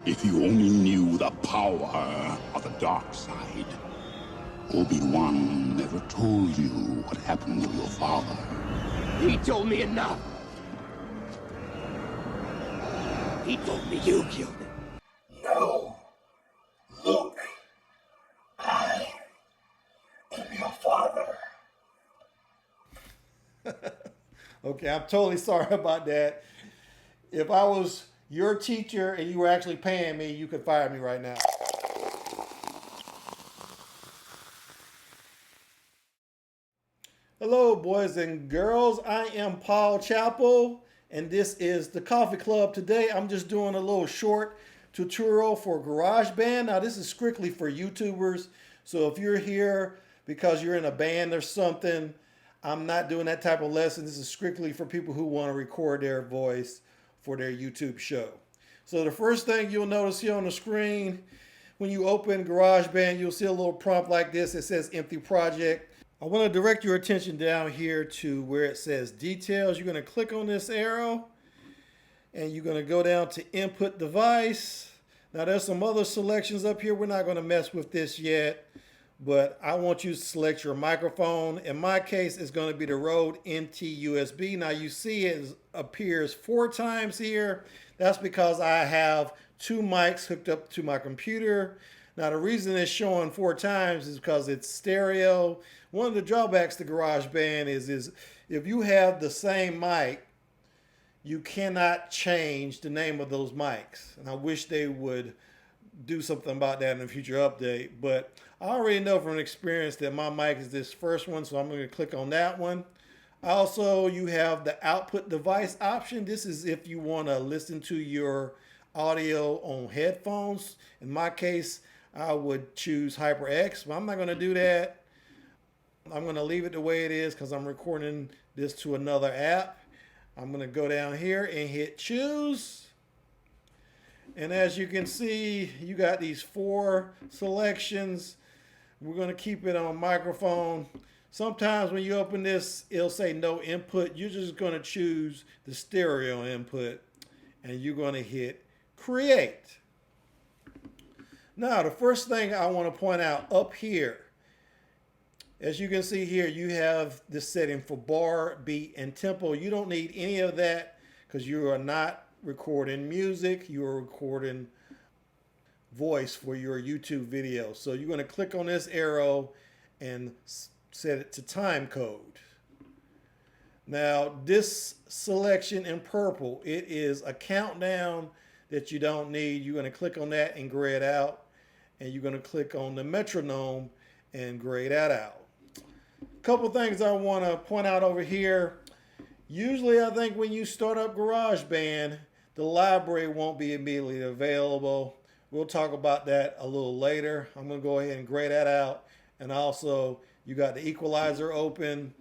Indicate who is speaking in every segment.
Speaker 1: If you only knew the power of the dark side. Obi-Wan never told you what happened to your father.
Speaker 2: He told me enough. He told me you killed him.
Speaker 3: No. Luke, I am your father.
Speaker 4: Okay, I'm totally sorry about that. If I was your teacher and you were actually paying me, you could fire me right now. Hello, boys and girls. I am Paul Chappell, and this is the Coffee Club. Today, I'm just doing a little short tutorial for GarageBand. Now, this is strictly for YouTubers. So if you're here because you're in a band or something, I'm not doing that type of lesson. This is strictly for people who want to record their voice for their YouTube show. So the first thing you'll notice here on the screen, when you open GarageBand, you'll see a little prompt like this. It says empty project. I want to direct your attention down here to where it says details. You're going to click on this arrow and you're going to go down to input device. Now there's some other selections up here. We're not going to mess with this yet, but I want you to select your microphone. In my case, it's going to be the Rode NT USB. Now you see it appears 4 times here. That's because I have 2 mics hooked up to my computer. Now the reason it's showing 4 times is because it's stereo. One of the drawbacks to GarageBand is if you have the same mic, you cannot change the name of those mics. And I wish they would do something about that in a future update. But I already know from experience that my mic is this first one, so I'm going to click on that one. Also, you have the output device option. This is if you want to listen to your audio on headphones. In my case, I would choose HyperX, but I'm not going to do that. I'm going to leave it the way it is because I'm recording this to another app. I'm going to go down here and hit choose. And as you can see, you got these 4 selections. We're going to keep it on microphone. Sometimes when you open this, it'll say no input. You're just going to choose the stereo input and you're going to hit create. Now, the first thing I want to point out up here, as you can see here, you have this setting for bar, beat, and tempo. You don't need any of that because you are not recording music. You are recording voice for your YouTube video. So you're going to click on this arrow and set it to time code. Now, this selection in purple, it is a countdown that you don't need. You're going to click on that and gray it out. And you're going to click on the metronome and gray that out. A couple things I want to point out over here. Usually I think when you start up GarageBand, the library won't be immediately available. We'll talk about that a little later. I'm going to go ahead and gray that out. And also, you got the equalizer open.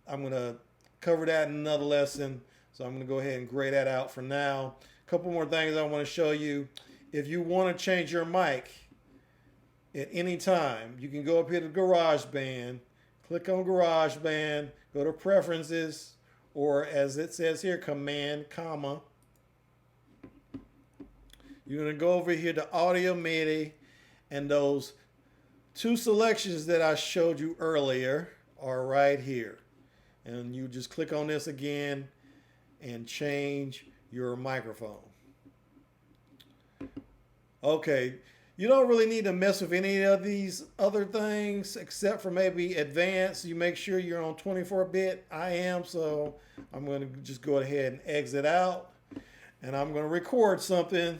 Speaker 4: I'm going to cover that in another lesson. So I'm going to go ahead and gray that out for now. A couple more things I want to show you. If you want to change your mic at any time, you can go up here to GarageBand, click on GarageBand, go to Preferences, or as it says here, Command, comma. You're going to go over here to Audio MIDI, and those 2 selections that I showed you earlier are right here. And you just click on this again and change your microphone. Okay, you don't really need to mess with any of these other things except for maybe advanced. You make sure you're on 24-bit. I am, so I'm going to just go ahead and exit out. And I'm going to record something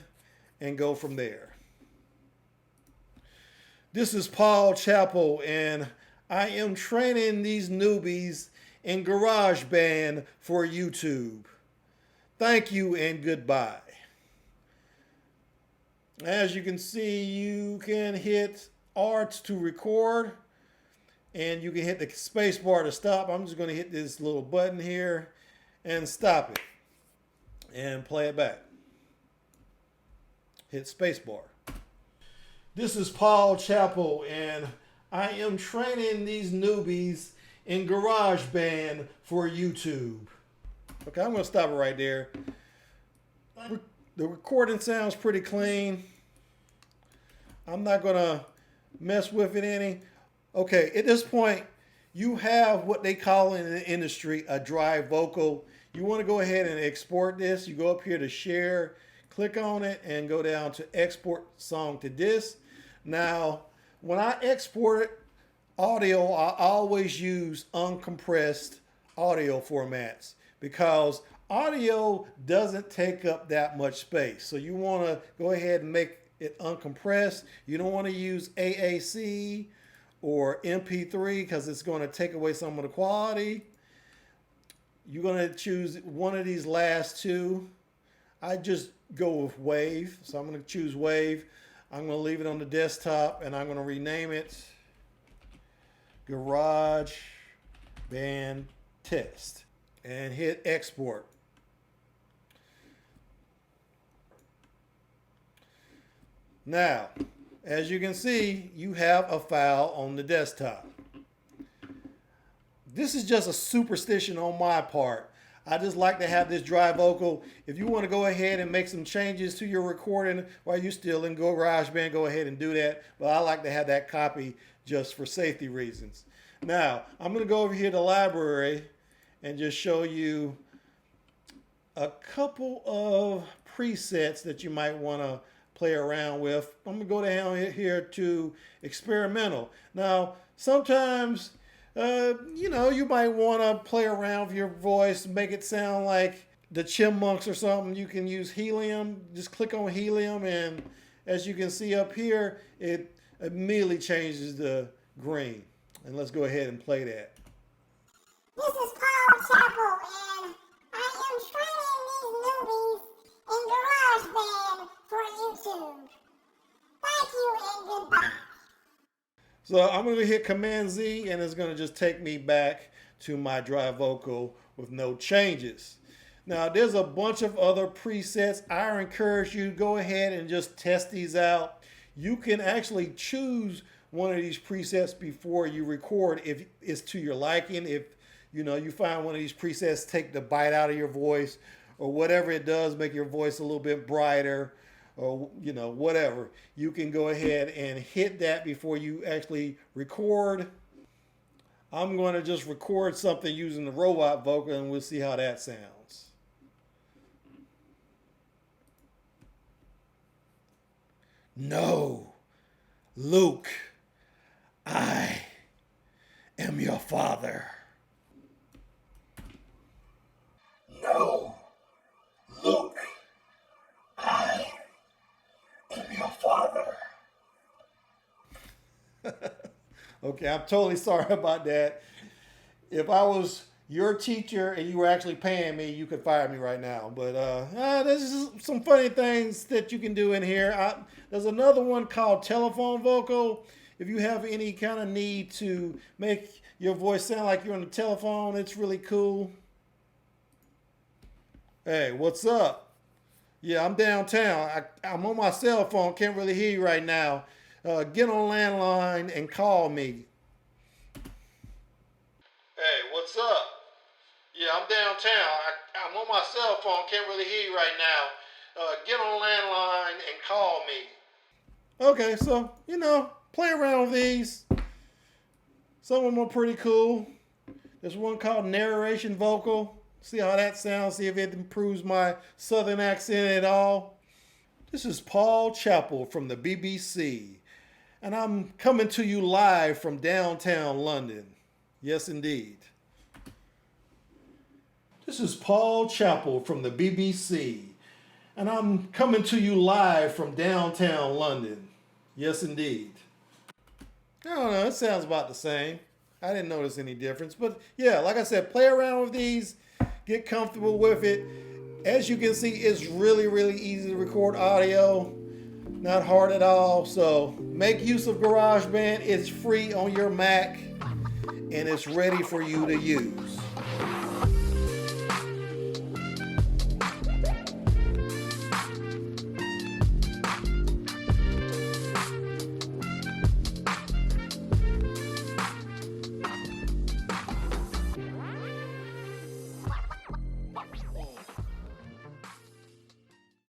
Speaker 4: and go from there. This is Paul Chappell, and I am training these newbies in GarageBand for YouTube. Thank you and goodbye. As you can see, you can hit R to record, and you can hit the space bar to stop. I'm just going to hit this little button here and stop it and play it back. Hit space bar. This is Paul Chappell, and I am training these newbies in GarageBand for YouTube. Okay, I'm going to stop it right there. The recording sounds pretty clean. I'm not gonna mess with it any. Okay, at this point, you have what they call in the industry a dry vocal. You want to go ahead and export this. You go up here to share, click on it, and go down to export song to disk. Now, when I export audio, I always use uncompressed audio formats because audio doesn't take up that much space. So you want to go ahead and make it uncompressed. You don't want to use AAC or MP3 because it's going to take away some of the quality. You're going to choose one of these last two. I just go with Wave. So I'm going to choose Wave. I'm going to leave it on the desktop and I'm going to rename it GarageBand Test and hit export. Now, as you can see, you have a file on the desktop. This is just a superstition on my part. I just like to have this dry vocal. If you want to go ahead and make some changes to your recording while you're still in GarageBand, go ahead and do that. But I like to have that copy just for safety reasons. Now, I'm going to go over here to library and just show you a couple of presets that you might want to play around with. I'm going to go down here to experimental. Now, sometimes, you might want to play around with your voice, make it sound like the Chipmunks or something. You can use helium. Just click on helium, and as you can see up here, it immediately changes the green. And let's go ahead and play that.
Speaker 5: This is Paul Chappell, and I am training these newbies in GarageBand for YouTube. Thank you and goodbye.
Speaker 4: So I'm going to hit Command Z and it's going to just take me back to my dry vocal with no changes. Now there's a bunch of other presets. I encourage you to go ahead and just test these out. You can actually choose one of these presets before you record if it's to your liking. If you find one of these presets take the bite out of your voice or whatever it does, make your voice a little bit brighter, or whatever, you can go ahead and hit that before you actually record. I'm going to just record something using the robot vocal and we'll see how that sounds. No, Luke, I am your father.
Speaker 3: No, Luke, I am your father.
Speaker 4: Okay, I'm totally sorry about that. If I was your teacher and you were actually paying me, you could fire me right now. But there's just some funny things that you can do in here. There's another one called telephone vocal. If you have any kind of need to make your voice sound like you're on the telephone, it's really cool. Hey, what's up? Yeah, I'm downtown. I'm on my cell phone. Can't really hear you right now. Get on landline and call me. Hey, what's up? Yeah, I'm downtown. I'm on my cell phone. Can't really hear you right now. Get on landline and call me. Okay, so, play around with these. Some of them are pretty cool. There's one called narration vocal. See how that sounds. See if it improves my southern accent at all. This is Paul Chappell from the BBC. And I'm coming to you live from downtown London. Yes, indeed. This is Paul Chappell from the BBC. And I'm coming to you live from downtown London. Yes, indeed. I don't know. It sounds about the same. I didn't notice any difference. But yeah, like I said, play around with these. Get comfortable with it. As you can see, it's really, really easy to record audio. Not hard at all. So make use of GarageBand. It's free on your Mac and it's ready for you to use.